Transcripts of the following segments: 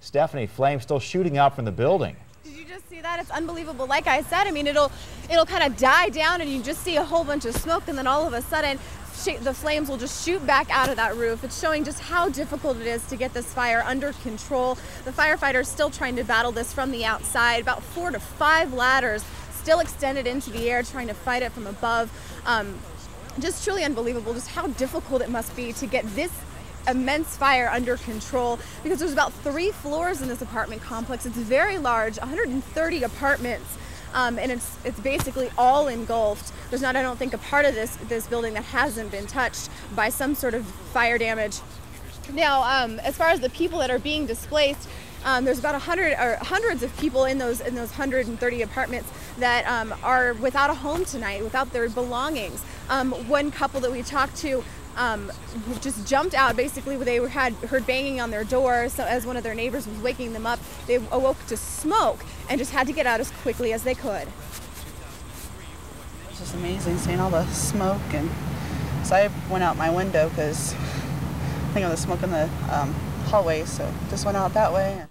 Stephanie, flames still shooting up from the building. Did you just see that? It's unbelievable. Like I said, I mean, it'll kind of die down and you just see a whole bunch of smoke, and then all of a sudden the flames will just shoot back out of that roof. It's showing just how difficult it is to get this fire under control. The firefighters still trying to battle this from the outside. About 4 to 5 ladders still extended into the air trying to fight it from above. Just truly unbelievable just how difficult it must be to get this immense fire under control, because there's about 3 floors in this apartment complex. It's very large, 130 apartments, and it's basically all engulfed. There's not, I don't think, a part of this building that hasn't been touched by some sort of fire damage. Now, as far as the people that are being displaced, there's about hundreds of people in those 130 apartments that are without a home tonight, without their belongings. One couple that we talked to just jumped out. Basically, they had heard banging on their door, so as one of their neighbors was waking them up, they awoke to smoke and just had to get out as quickly as they could. It's just amazing seeing all the smoke, and so I went out my window because I think of the smoke in the hallway, so just went out that way.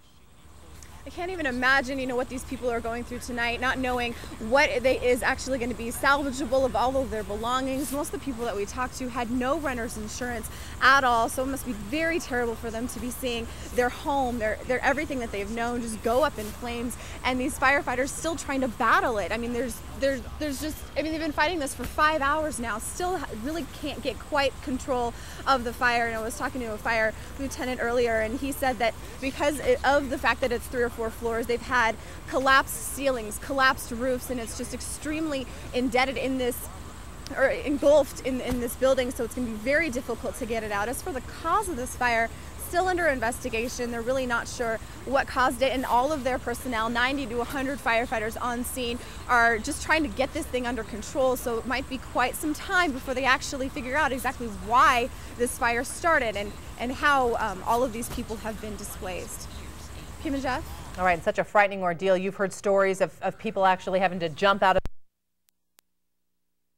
I can't even imagine, what these people are going through tonight, not knowing what is actually going to be salvageable of all of their belongings. Most of the people that we talked to had no renter's insurance at all, so it must be very terrible for them to be seeing their home, their everything that they've known just go up in flames, and these firefighters still trying to battle it. I mean, there's just, they've been fighting this for 5 hours now, still really can't get quite control of the fire. And I was talking to a fire lieutenant earlier, and he said that because of the fact that it's 3 or 4 floors, they've had collapsed ceilings, collapsed roofs, and it's just extremely indebted in this, or engulfed in this building, so it's going to be very difficult to get it out. As for the cause of this fire, still under investigation. They're really not sure what caused it, and all of their personnel, 90 to 100 firefighters on scene, are just trying to get this thing under control, so it might be quite some time before they actually figure out exactly why this fire started and how all of these people have been displaced. Kim and Jeff? All right, such a frightening ordeal. You've heard stories of people actually having to jump out of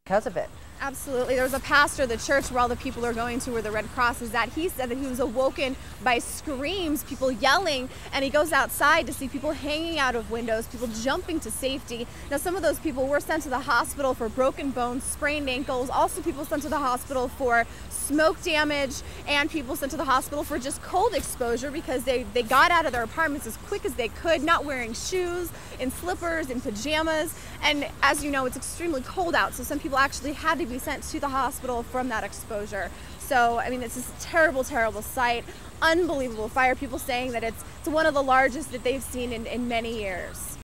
because of it. Absolutely. There was a pastor of the church where all the people are going to, where the Red Cross is at. He said that he was awoken by screams, people yelling, and he goes outside to see people hanging out of windows, people jumping to safety. Now, some of those people were sent to the hospital for broken bones, sprained ankles, also people sent to the hospital for smoke damage, and people sent to the hospital for just cold exposure because they got out of their apartments as quick as they could, not wearing shoes, in slippers, in pajamas. And as you know, it's extremely cold out, so some people actually had to be sent to the hospital from that exposure. So, I mean, it's this terrible, terrible sight. Unbelievable fire. People saying that it's one of the largest that they've seen in many years.